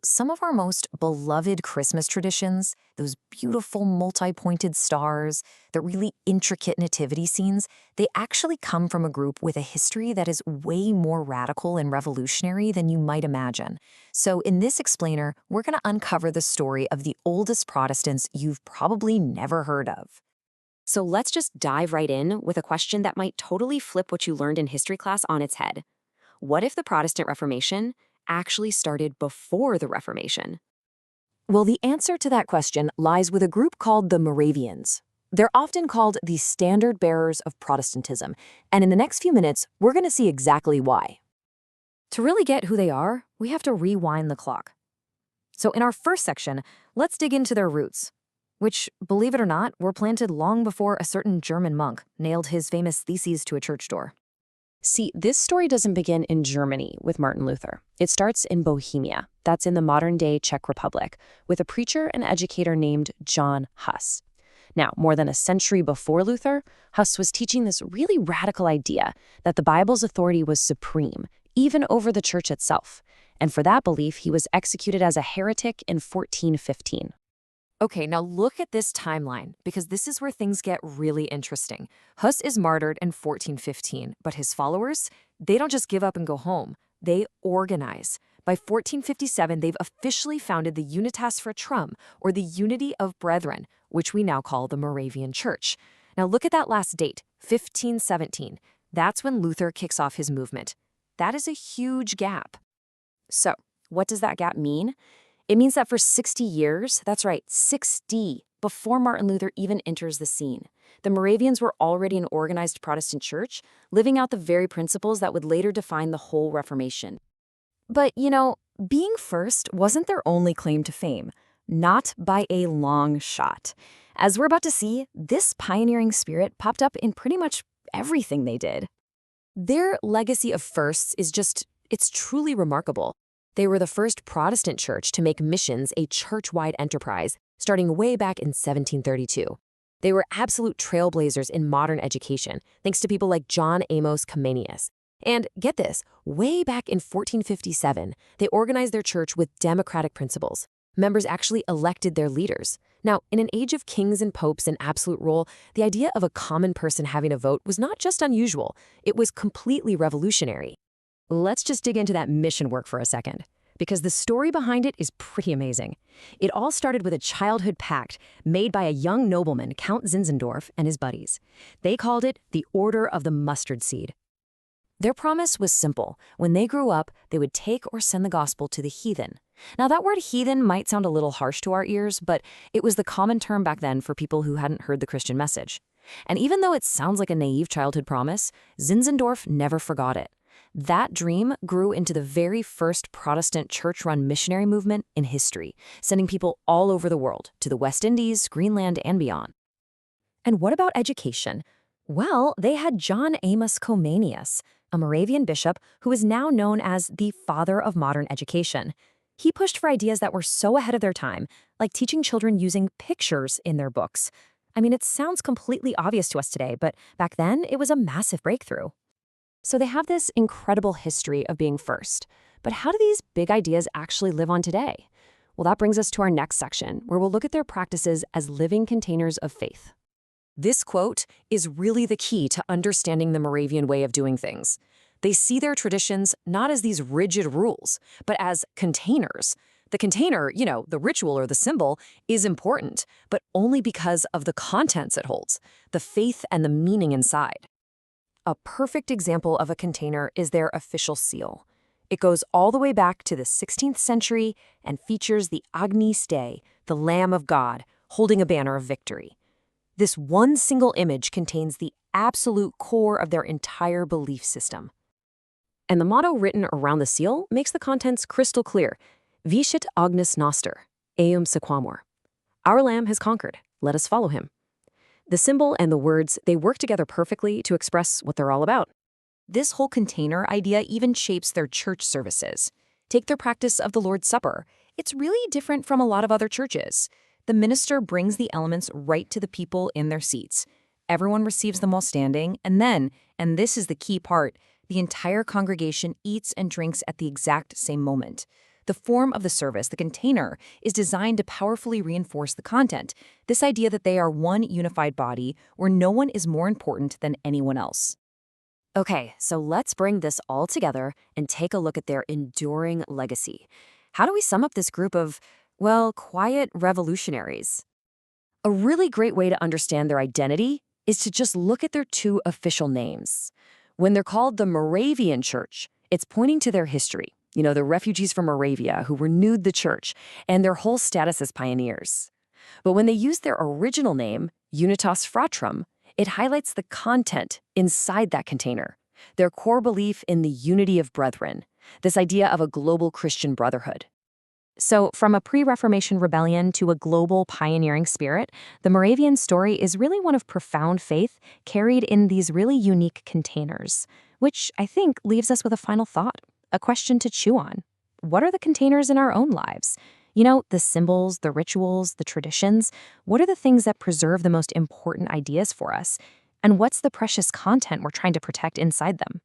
Some of our most beloved Christmas traditions, those beautiful multi-pointed stars, the really intricate nativity scenes, they actually come from a group with a history that is way more radical and revolutionary than you might imagine. So in this explainer, we're going to uncover the story of the oldest Protestants you've probably never heard of. So let's just dive right in with a question that might totally flip what you learned in history class on its head. What if the Protestant Reformation actually started before the Reformation? Well, the answer to that question lies with a group called the Moravians. They're often called the standard bearers of Protestantism, and in the next few minutes, we're going to see exactly why. To really get who they are, we have to rewind the clock. So in our first section, let's dig into their roots, which, believe it or not, were planted long before a certain German monk nailed his famous theses to a church door. See, this story doesn't begin in Germany with Martin Luther. It starts in Bohemia, that's in the modern-day Czech Republic, with a preacher and educator named John Huss. Now, more than a century before Luther, Huss was teaching this really radical idea that the Bible's authority was supreme, even over the church itself. And for that belief, he was executed as a heretic in 1415. Okay, now look at this timeline, because this is where things get really interesting. Huss is martyred in 1415, but his followers, they don't just give up and go home. They organize. By 1457, they've officially founded the Unitas Fratrum, or the Unity of Brethren, which we now call the Moravian Church. Now look at that last date, 1517. That's when Luther kicks off his movement. That is a huge gap. So, what does that gap mean? It means that for 60 years, that's right, 60, before Martin Luther even enters the scene, the Moravians were already an organized Protestant church, living out the very principles that would later define the whole Reformation. But, being first wasn't their only claim to fame. Not by a long shot. As we're about to see, this pioneering spirit popped up in pretty much everything they did. Their legacy of firsts it's truly remarkable. They were the first Protestant church to make missions a church-wide enterprise, starting way back in 1732. They were absolute trailblazers in modern education, thanks to people like John Amos Comenius. And get this, way back in 1457, they organized their church with democratic principles. Members actually elected their leaders. Now, in an age of kings and popes and absolute rule, the idea of a common person having a vote was not just unusual, it was completely revolutionary. Let's just dig into that mission work for a second, because the story behind it is pretty amazing. It all started with a childhood pact made by a young nobleman, Count Zinzendorf, and his buddies. They called it the Order of the Mustard Seed. Their promise was simple. When they grew up, they would take or send the gospel to the heathen. Now, that word heathen might sound a little harsh to our ears, but it was the common term back then for people who hadn't heard the Christian message. And even though it sounds like a naive childhood promise, Zinzendorf never forgot it. That dream grew into the very first Protestant church-run missionary movement in history, sending people all over the world, to the West Indies, Greenland, and beyond. And what about education? Well, they had John Amos Comenius, a Moravian bishop who is now known as the father of modern education. He pushed for ideas that were so ahead of their time, like teaching children using pictures in their books. I mean, it sounds completely obvious to us today, but back then it was a massive breakthrough. So they have this incredible history of being first. But how do these big ideas actually live on today? Well, that brings us to our next section, where we'll look at their practices as living containers of faith. This quote is really the key to understanding the Moravian way of doing things. They see their traditions not as these rigid rules, but as containers. The container, the ritual or the symbol, is important, but only because of the contents it holds, the faith and the meaning inside. A perfect example of a container is their official seal. It goes all the way back to the 16th century and features the Agnus Dei, the Lamb of God, holding a banner of victory. This one single image contains the absolute core of their entire belief system. And the motto written around the seal makes the contents crystal clear. Vicit Agnus Noster, eum sequamur. Our Lamb has conquered. Let us follow him. The symbol and the words, they work together perfectly to express what they're all about. This whole container idea even shapes their church services. Take their practice of the Lord's Supper. It's really different from a lot of other churches. The minister brings the elements right to the people in their seats. Everyone receives them while standing, and then, and this is the key part, the entire congregation eats and drinks at the exact same moment. The form of the service, the container, is designed to powerfully reinforce the content, this idea that they are one unified body where no one is more important than anyone else. Okay, so let's bring this all together and take a look at their enduring legacy. How do we sum up this group of, well, quiet revolutionaries? A really great way to understand their identity is to just look at their two official names. When they're called the Moravian Church, it's pointing to their history. The refugees from Moravia who renewed the church and their whole status as pioneers. But when they use their original name, Unitas Fratrum, it highlights the content inside that container, their core belief in the unity of brethren, this idea of a global Christian brotherhood. So, from a pre-Reformation rebellion to a global pioneering spirit, the Moravian story is really one of profound faith carried in these really unique containers, which I think leaves us with a final thought, a question to chew on. What are the containers in our own lives? The symbols, the rituals, the traditions. What are the things that preserve the most important ideas for us? And what's the precious content we're trying to protect inside them?